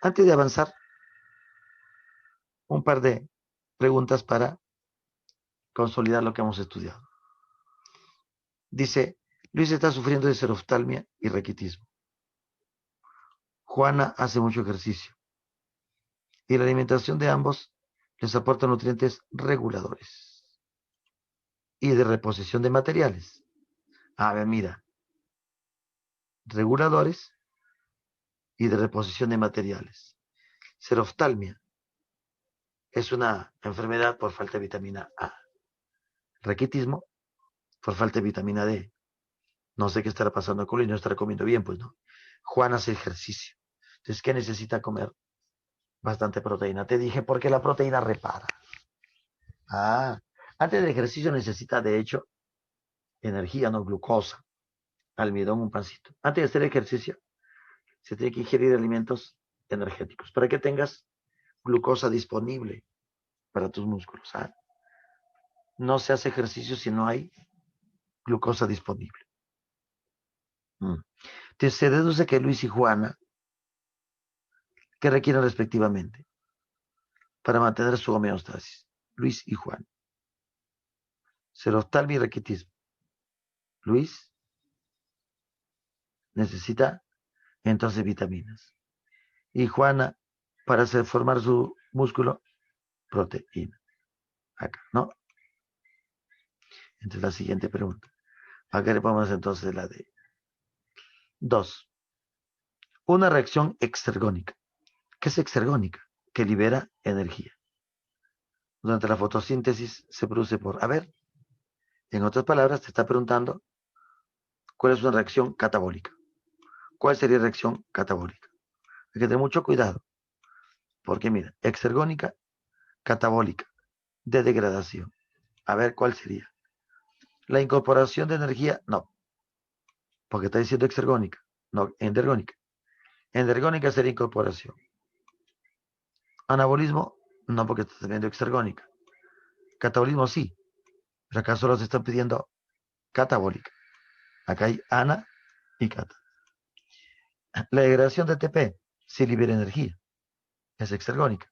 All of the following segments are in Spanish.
Antes de avanzar, un par de preguntas para consolidar lo que hemos estudiado. Dice, Luis está sufriendo de seroftalmia y raquitismo. Juana hace mucho ejercicio y la alimentación de ambos les aporta nutrientes reguladores y de reposición de materiales. A ver, mira, reguladores y de reposición de materiales. Seroftalmia es una enfermedad por falta de vitamina A. Raquitismo por falta de vitamina D. No sé qué estará pasando con él y no estará comiendo bien, pues no. Juan hace ejercicio. Entonces, ¿qué necesita comer? Bastante proteína. Te dije porque la proteína repara. Ah, antes del ejercicio necesita, de hecho, energía, no glucosa, almidón, un pancito. Antes de hacer ejercicio, se tiene que ingerir alimentos energéticos para que tengas glucosa disponible para tus músculos. ¿Ah? No se hace ejercicio si no hay glucosa disponible. Entonces, se deduce que Luis y Juana, que requieren respectivamente para mantener su homeostasis. Luis y Juan. Seroftalmia y raquitismo. Luis necesita entonces vitaminas. Y Juana, para hacer formar su músculo, proteína. Acá, ¿no? Entonces la siguiente pregunta. Acá le ponemos entonces la de 2. Una reacción exergónica. ¿Qué es exergónica? Que libera energía. Durante la fotosíntesis se produce por... A ver, en otras palabras, te está preguntando cuál es una reacción catabólica. ¿Cuál sería reacción catabólica? Hay que tener mucho cuidado. Porque mira, exergónica, catabólica, de degradación. A ver, ¿cuál sería? La incorporación de energía, no, porque está diciendo exergónica, no, endergónica. Endergónica sería incorporación. Anabolismo, no, porque está viendo exergónica. Catabolismo sí, pero acá solo se está pidiendo catabólica. Acá hay ana y cata. La degradación de ATP sí libera energía, es exergónica.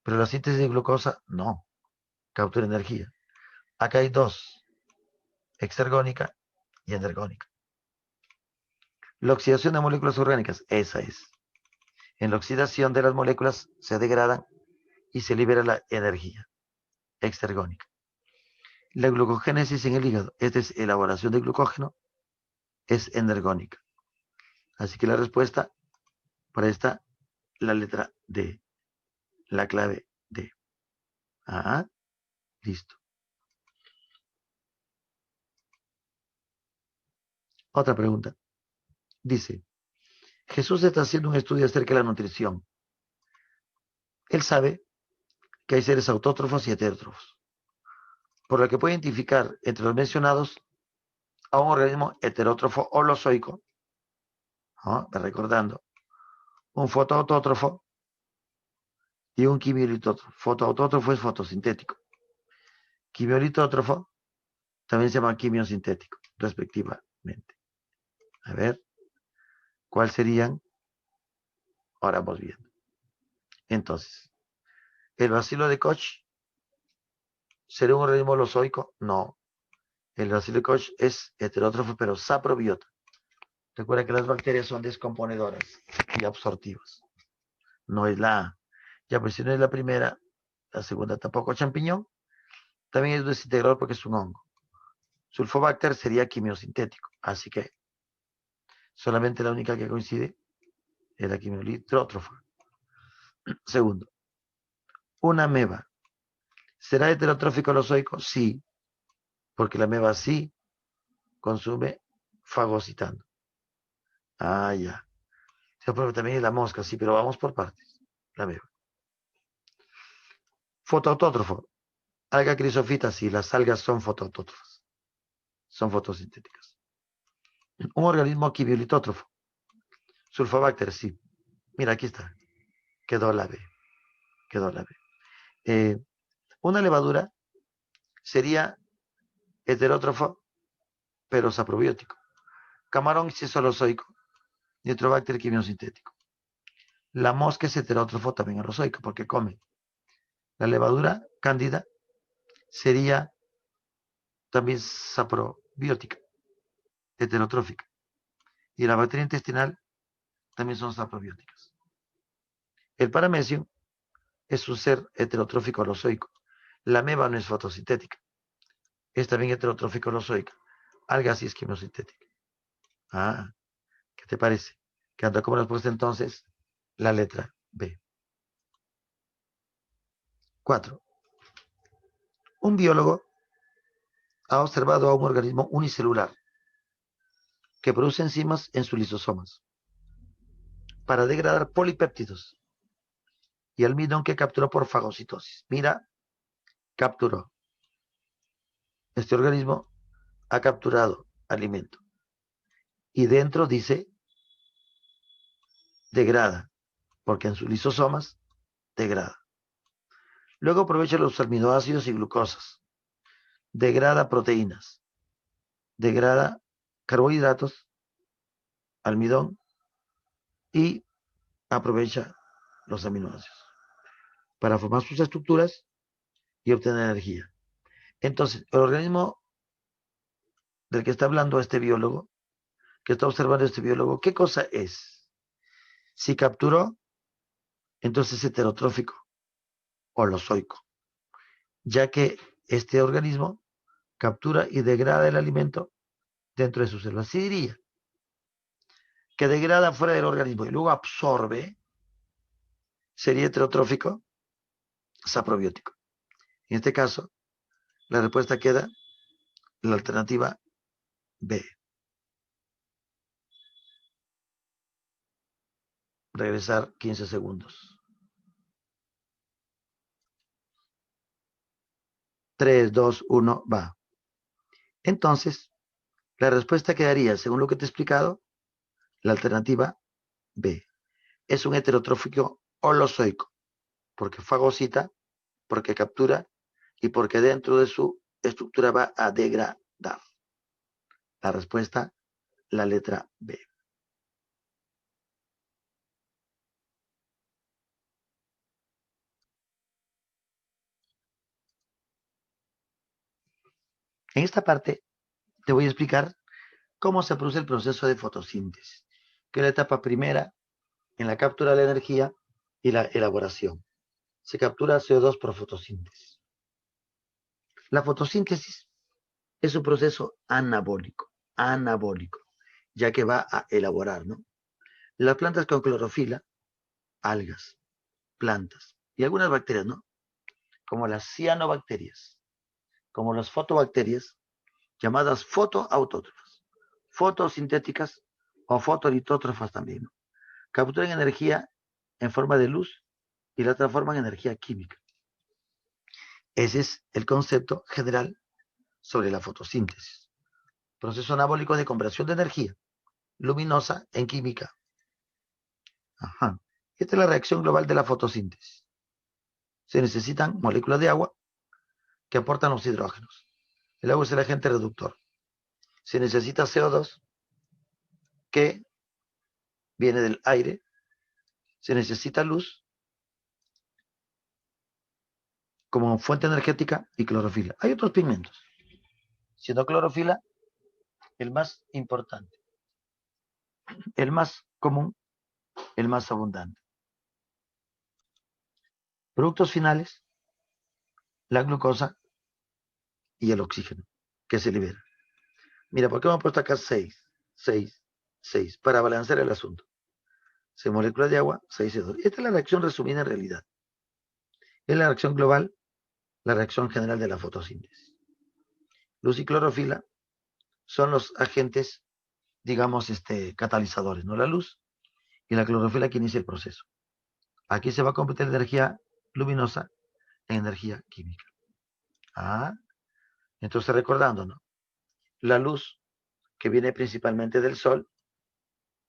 Pero la síntesis de glucosa, no, captura energía. Acá hay dos, exergónica y endergónica. La oxidación de moléculas orgánicas, esa es. En la oxidación de las moléculas se degradan y se libera la energía exergónica. La glucogénesis en el hígado, esta es elaboración de glucógeno, es energónica. Así que la respuesta para esta, la letra D, la clave D. Ah, listo. Otra pregunta. Dice, Jesús está haciendo un estudio acerca de la nutrición. Él sabe que hay seres autótrofos y heterótrofos, por lo que puede identificar entre los mencionados a un organismo heterótrofo holozoico, ¿no? Recordando, un fotoautótrofo y un quimiolitótrofo. Fotoautótrofo es fotosintético. Quimiolitótrofo también se llama quimiosintético, respectivamente. A ver, ¿cuáles serían? Ahora vamos viendo. Entonces, ¿el bacilo de Koch sería un organismo holozoico? No. El bacilo de Koch es heterótrofo, pero saprobiota. Recuerda que las bacterias son descomponedoras y absortivas. No es la A. Ya, pues si no es la primera, la segunda tampoco. Champiñón también es desintegrador porque es un hongo. Sulfobacter sería quimiosintético. Así que solamente la única que coincide es la quimiolitrótrofa. Segundo, una ameba. ¿Será heterotrófico holozoico? Sí, porque la ameba sí consume fagocitando. Ah, ya. Pero también es la mosca, sí, pero vamos por partes. La ameba. Fotoautótrofo. Alga crisofita, sí, las algas son fotoautótrofas. Son fotosintéticas. Un organismo quimiolitótrofo. Sulfobacter, sí. Mira, aquí está. Quedó la B. Quedó la B. Una levadura sería heterótrofo, pero saprobiótico. Camarón si es holozoico. Nitrobacter quimiosintético. La mosca es heterótrofo también holozoico porque come. La levadura cándida sería también saprobiótica, heterotrófica. Y la bacteria intestinal también son saprobióticas. El paramecio es un ser heterotrófico holozoico. La ameba no es fotosintética. Es también heterotrófico holozoica. Alga sí es quimiosintética. Ah, ¿qué te parece? Quedando como respuesta entonces la letra B. 4. Un biólogo ha observado a un organismo unicelular que produce enzimas en sus lisosomas para degradar polipéptidos y almidón que capturó por fagocitosis. Mira, capturó. Este organismo ha capturado alimento y dentro dice degrada, porque en sus lisosomas degrada. Luego aprovecha los aminoácidos y glucosas, degrada proteínas, degrada carbohidratos, almidón y aprovecha los aminoácidos para formar sus estructuras y obtener energía. Entonces, el organismo del que está hablando este biólogo, que está observando este biólogo, ¿qué cosa es? Si capturó, entonces es heterotrófico o holozoico, ya que este organismo captura y degrada el alimento dentro de sus células. Sí diría que degrada fuera del organismo y luego absorbe, sería heterotrófico, saprobiótico. En este caso, la respuesta queda la alternativa B. Regresar 15 segundos. 3, 2, 1, va. Entonces, la respuesta quedaría, según lo que te he explicado, la alternativa B. Es un heterotrófico holozoico, porque fagocita, porque captura y porque dentro de su estructura va a degradar. La respuesta, la letra B. En esta parte te voy a explicar cómo se produce el proceso de fotosíntesis, que es la etapa primera en la captura de la energía y la elaboración. Se captura CO2 por fotosíntesis. La fotosíntesis es un proceso anabólico, ya que va a elaborar, ¿no? Las plantas con clorofila, algas, plantas y algunas bacterias, ¿no? Como las cianobacterias, como las fotobacterias, llamadas fotoautótrofas, fotosintéticas o fotolitótrofas también, ¿no? Capturan energía en forma de luz y la transforman en energía química. Ese es el concepto general sobre la fotosíntesis. Proceso anabólico de conversión de energía luminosa en química. Ajá. Esta es la reacción global de la fotosíntesis. Se necesitan moléculas de agua que aportan los hidrógenos. El agua es el agente reductor. Se necesita CO2 que viene del aire. Se necesita luz como fuente energética y clorofila. Hay otros pigmentos, siendo clorofila el más importante, el más común, el más abundante. Productos finales, la glucosa y el oxígeno que se libera. Mira, ¿por qué hemos puesto acá 6? 6, 6, para balancear el asunto. 6 moléculas de agua, 6 CO2. Esta es la reacción resumida en realidad. Es la reacción global, la reacción general de la fotosíntesis. Luz y clorofila son los agentes, digamos, catalizadores, ¿no? La luz y la clorofila que inicia el proceso. Aquí se va a convertir energía luminosa en energía química. Ah, entonces recordando, ¿no? La luz que viene principalmente del sol,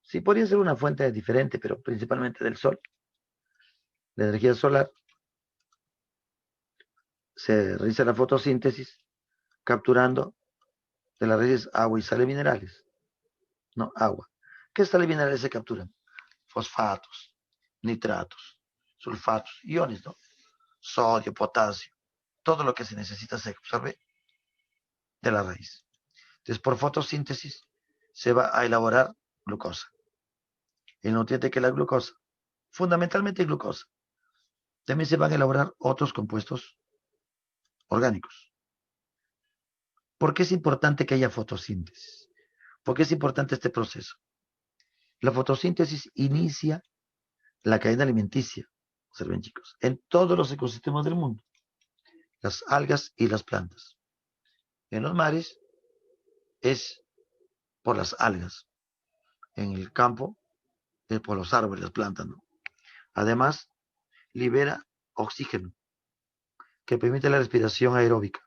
sí podría ser una fuente diferente, pero principalmente del sol. La energía solar se realiza la fotosíntesis capturando de las raíces agua y sales minerales. No, agua. ¿Qué sales minerales se capturan? Fosfatos, nitratos, sulfatos, iones, ¿no? Sodio, potasio, todo lo que se necesita se absorbe de la raíz. Entonces, por fotosíntesis se va a elaborar glucosa. El nutriente que es la glucosa, fundamentalmente glucosa. También se van a elaborar otros compuestos orgánicos. ¿Por qué es importante que haya fotosíntesis? ¿Por qué es importante este proceso? La fotosíntesis inicia la cadena alimenticia, observen chicos, en todos los ecosistemas del mundo, las algas y las plantas. En los mares es por las algas, en el campo es por los árboles, las plantas, ¿no? Además, libera oxígeno, que permite la respiración aeróbica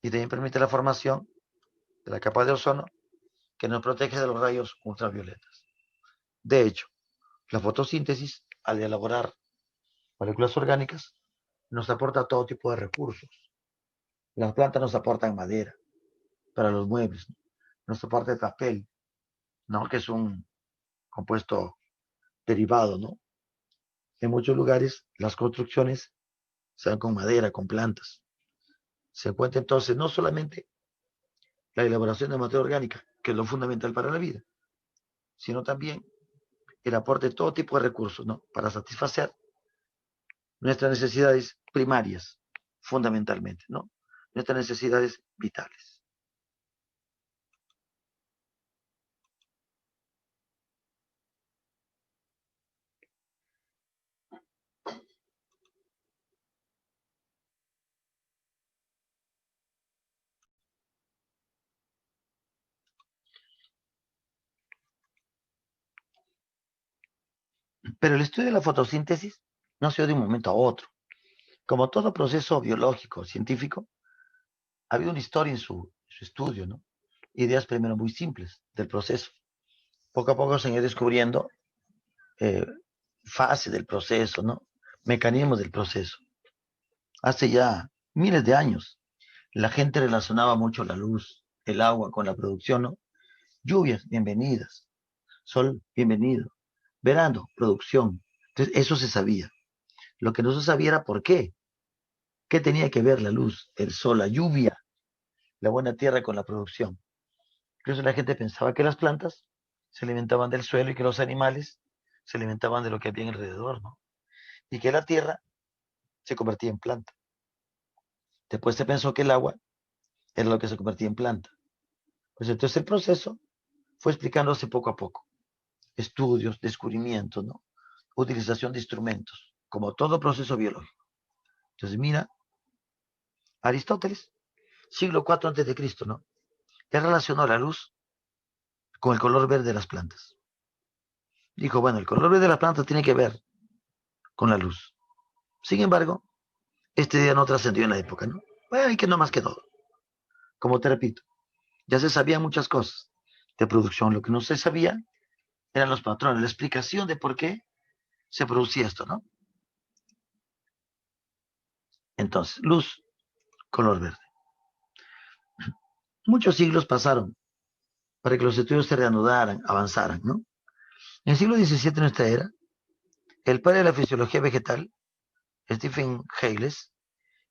y también permite la formación de la capa de ozono que nos protege de los rayos ultravioletas. De hecho, la fotosíntesis, al elaborar moléculas orgánicas, nos aporta todo tipo de recursos. Las plantas nos aportan madera para los muebles, ¿no? Nos aporta el papel, ¿no? Que es un compuesto derivado, ¿no? En muchos lugares las construcciones se dan con madera, con plantas. Se encuentra entonces no solamente la elaboración de materia orgánica, que es lo fundamental para la vida, sino también el aporte de todo tipo de recursos, ¿no? Para satisfacer nuestras necesidades primarias, fundamentalmente, ¿no? Nuestras necesidades vitales. Pero el estudio de la fotosíntesis no se dio de un momento a otro. Como todo proceso biológico, científico, ha habido una historia en su estudio, ¿no? Ideas primero muy simples del proceso. Poco a poco se han ido descubriendo eh, fases del proceso, ¿no? Mecanismos del proceso. Hace ya miles de años, la gente relacionaba mucho la luz, el agua con la producción, ¿no? Lluvias, bienvenidas. Sol, bienvenido. Verano, producción. Entonces, eso se sabía. Lo que no se sabía era por qué. ¿Qué tenía que ver la luz, el sol, la lluvia, la buena tierra con la producción? Incluso la gente pensaba que las plantas se alimentaban del suelo y que los animales se alimentaban de lo que había alrededor, ¿no? Y que la tierra se convertía en planta. Después se pensó que el agua era lo que se convertía en planta. Pues entonces el proceso fue explicándose poco a poco. Estudios, descubrimientos, ¿no? Utilización de instrumentos, como todo proceso biológico. Entonces mira, Aristóteles, siglo IV antes de Cristo, ¿no? Él relacionó la luz con el color verde de las plantas. Dijo, bueno, el color verde de las plantas tiene que ver con la luz. Sin embargo, este día no trascendió en la época, ¿no? Bueno, y que no más quedó. Como te repito, ya se sabían muchas cosas de producción. Lo que no se sabía eran los patrones, la explicación de por qué se producía esto, ¿no? Entonces, luz, color verde. Muchos siglos pasaron para que los estudios se reanudaran, avanzaran, ¿no? En el siglo XVII de nuestra era, el padre de la fisiología vegetal, Stephen Hayles,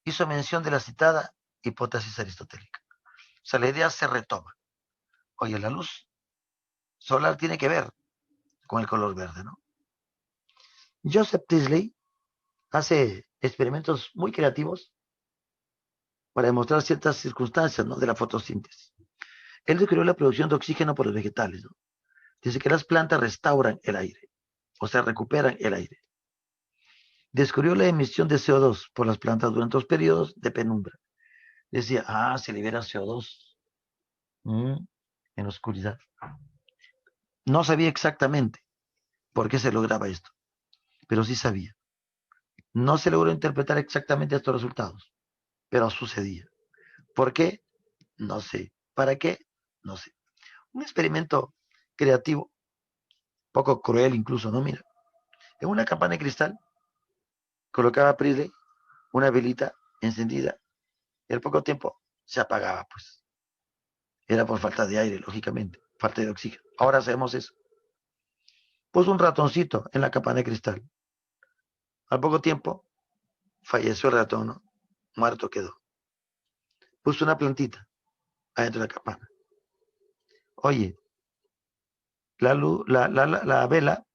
hizo mención de la citada hipótesis aristotélica. O sea, la idea se retoma. Oye, la luz solar tiene que ver con el color verde, ¿no? Joseph Priestley hace experimentos muy creativos para demostrar ciertas circunstancias, ¿no? De la fotosíntesis. Él descubrió la producción de oxígeno por los vegetales, ¿no? Dice que las plantas restauran el aire, o sea, recuperan el aire. Descubrió la emisión de CO2 por las plantas durante los periodos de penumbra. Decía, se libera CO2 en la oscuridad. No sabía exactamente por qué se lograba esto, pero sí sabía. No se logró interpretar exactamente estos resultados, pero sucedía. ¿Por qué? No sé. ¿Para qué? No sé. Un experimento creativo, poco cruel incluso, ¿no? Mira, en una campana de cristal colocaba Priestley una velita encendida y al poco tiempo se apagaba, pues. Era por falta de aire, lógicamente, falta de oxígeno. Ahora sabemos eso. Puso un ratoncito en la campana de cristal. Al poco tiempo, falleció el ratón, ¿no? Muerto quedó. Puso una plantita adentro de la campana. Oye, la vela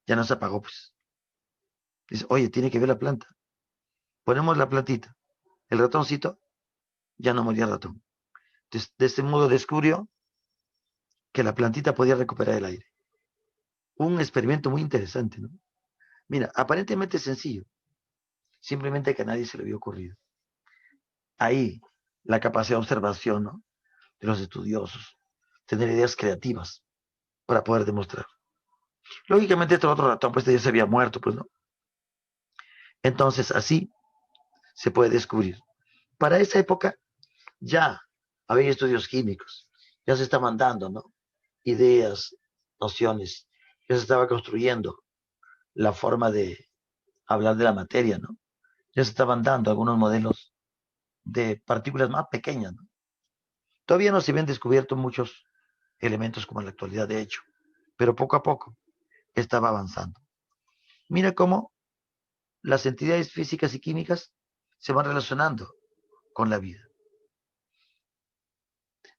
ya no se apagó, pues. Dice, oye, tiene que ver la planta. Ponemos la plantita. El ratoncito ya no moría el ratón. Entonces, de este modo descubrió que la plantita podía recuperar el aire. Un experimento muy interesante, ¿no? Mira, aparentemente sencillo, simplemente que a nadie se le había ocurrido. Ahí, la capacidad de observación, ¿no? De los estudiosos, tener ideas creativas para poder demostrar. Lógicamente, este otro ratón, pues ya se había muerto, pues no. Entonces, así se puede descubrir. Para esa época ya había estudios químicos, ya se estaban dando, ¿no? Ideas, nociones, ya se estaba construyendo la forma de hablar de la materia, ¿no? Ya se estaban dando algunos modelos de partículas más pequeñas, ¿no? Todavía no se habían descubierto muchos elementos como en la actualidad, de hecho, pero poco a poco estaba avanzando. Mira cómo las entidades físicas y químicas se van relacionando con la vida.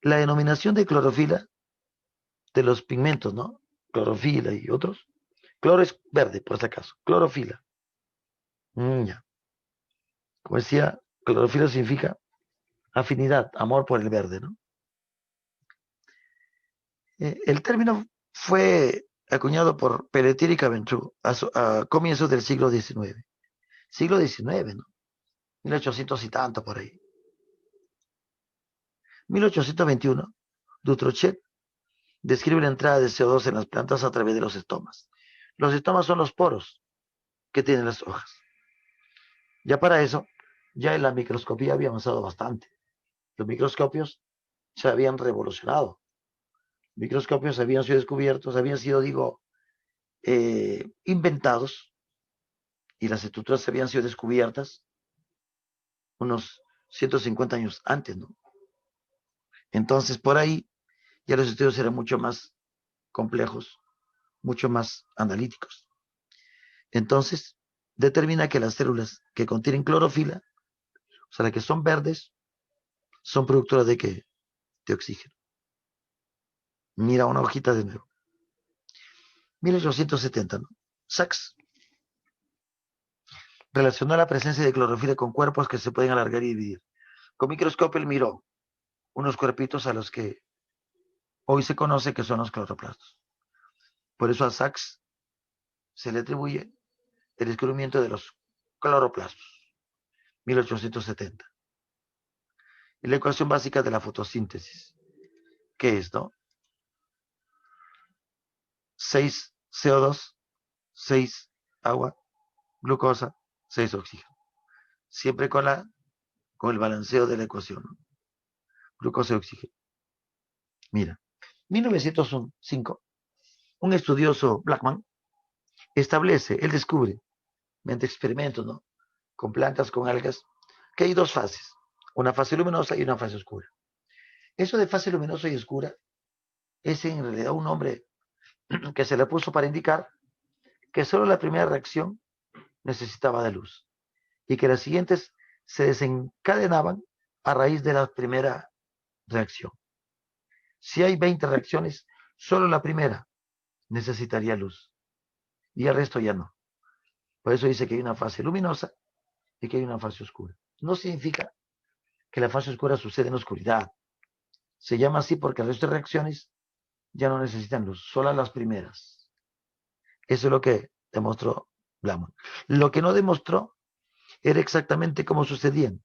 La denominación de clorofila de los pigmentos, ¿no? Clorofila y otros. Cloro es verde, por si acaso. Clorofila. Ya. Como decía, clorofila significa afinidad, amor por el verde, ¿no? El término fue acuñado por Pelletier y Caventou a comienzos del siglo XIX. Siglo XIX, ¿no? 1800 y tanto por ahí. 1821, Dutrochet describe la entrada de CO2 en las plantas a través de los estomas. Los estomas son los poros que tienen las hojas. Ya para eso, ya en la microscopía había avanzado bastante. Los microscopios se habían revolucionado. Microscopios habían sido descubiertos, habían sido, digo, inventados y las estructuras habían sido descubiertas unos 150 años antes, ¿no? Entonces, por ahí ya los estudios eran mucho más complejos, mucho más analíticos. Entonces, determina que las células que contienen clorofila, o sea, las que son verdes, son productoras de qué? De oxígeno. Mira una hojita de nuevo. 1870, ¿no? Sachs relacionó la presencia de clorofila con cuerpos que se pueden alargar y dividir. Con microscopio él miró unos cuerpitos a los que hoy se conoce que son los cloroplastos. Por eso a Sachs se le atribuye el descubrimiento de los cloroplastos, 1870. Y la ecuación básica de la fotosíntesis, que es, ¿no? 6 CO2, 6 agua, glucosa, 6 oxígeno. Siempre con el balanceo de la ecuación, ¿no? Glucosa y oxígeno. Mira, 1905, un estudioso Blackman él descubre, mediante experimentos, ¿no? Con plantas, con algas, que hay dos fases, una fase luminosa y una fase oscura. Eso de fase luminosa y oscura es en realidad un nombre que se le puso para indicar que solo la primera reacción necesitaba de luz y que las siguientes se desencadenaban a raíz de la primera reacción. Si hay 20 reacciones, solo la primera necesitaría luz y el resto ya no. Por eso dice que hay una fase luminosa y que hay una fase oscura. No significa que la fase oscura sucede en la oscuridad. Se llama así porque el resto de reacciones ya no necesitan luz, solo las primeras. Eso es lo que demostró Blackman. Lo que no demostró era exactamente cómo sucedían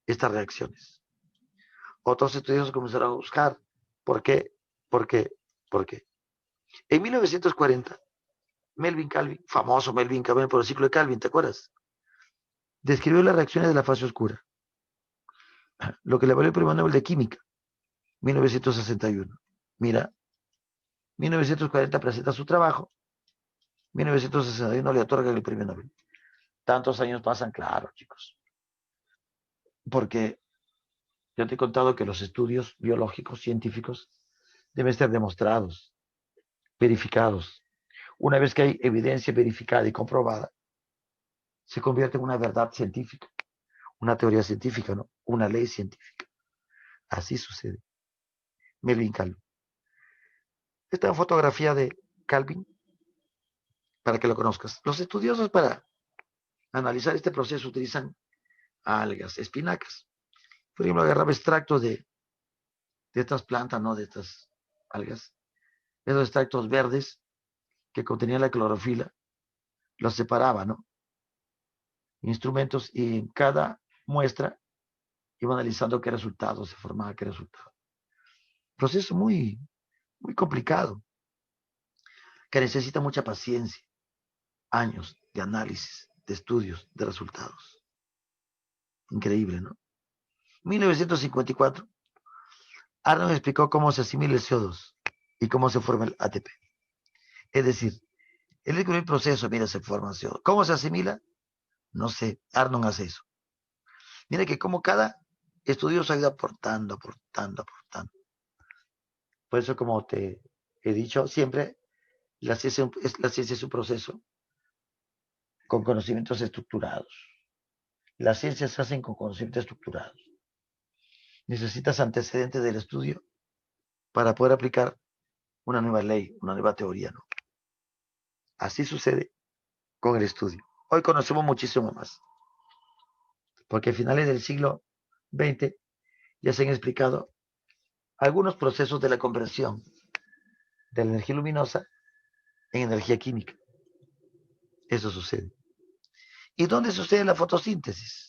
estas reacciones. Otros estudiosos comenzaron a buscar por qué, por qué, por qué. En 1940, Melvin Calvin, famoso Melvin Calvin por el ciclo de Calvin, ¿te acuerdas? Describió las reacciones de la fase oscura, lo que le valió el premio Nobel de Química, 1961. Mira, 1940 presenta su trabajo, 1961 le otorgan el premio Nobel. Tantos años pasan, claro, chicos, porque yo te he contado que los estudios biológicos, científicos, deben ser demostrados. verificados. Una vez que hay evidencia verificada y comprobada, se convierte en una verdad científica, una teoría científica, ¿no? Una ley científica. Así sucede. Melvin Calvin. Esta fotografía de Calvin, para que lo conozcas. Los estudiosos para analizar este proceso utilizan algas, espinacas. Por ejemplo, agarraba extractos de estas plantas, ¿no? De estas algas. Esos extractos verdes que contenían la clorofila, los separaba, ¿no? Instrumentos y en cada muestra iba analizando qué resultado se formaba, qué resultado. Proceso muy complicado, que necesita mucha paciencia, años de análisis, de estudios, de resultados. Increíble, ¿no? 1954, Arnold explicó cómo se asimila el CO2 y cómo se forma el ATP. Es decir, él descubrió el proceso, mira, se forma el CO2. ¿Cómo se asimila? No sé, Arnold hace eso. Mira que como cada estudioso ha ido aportando. Por eso, como te he dicho siempre, la ciencia es un proceso con conocimientos estructurados. Las ciencias se hacen con conocimientos estructurados. Necesitas antecedentes del estudio para poder aplicar una nueva ley, una nueva teoría, ¿no? Así sucede con el estudio. Hoy conocemos muchísimo más, porque a finales del siglo XX ya se han explicado algunos procesos de la conversión de la energía luminosa en energía química. Eso sucede. ¿Y dónde sucede la fotosíntesis?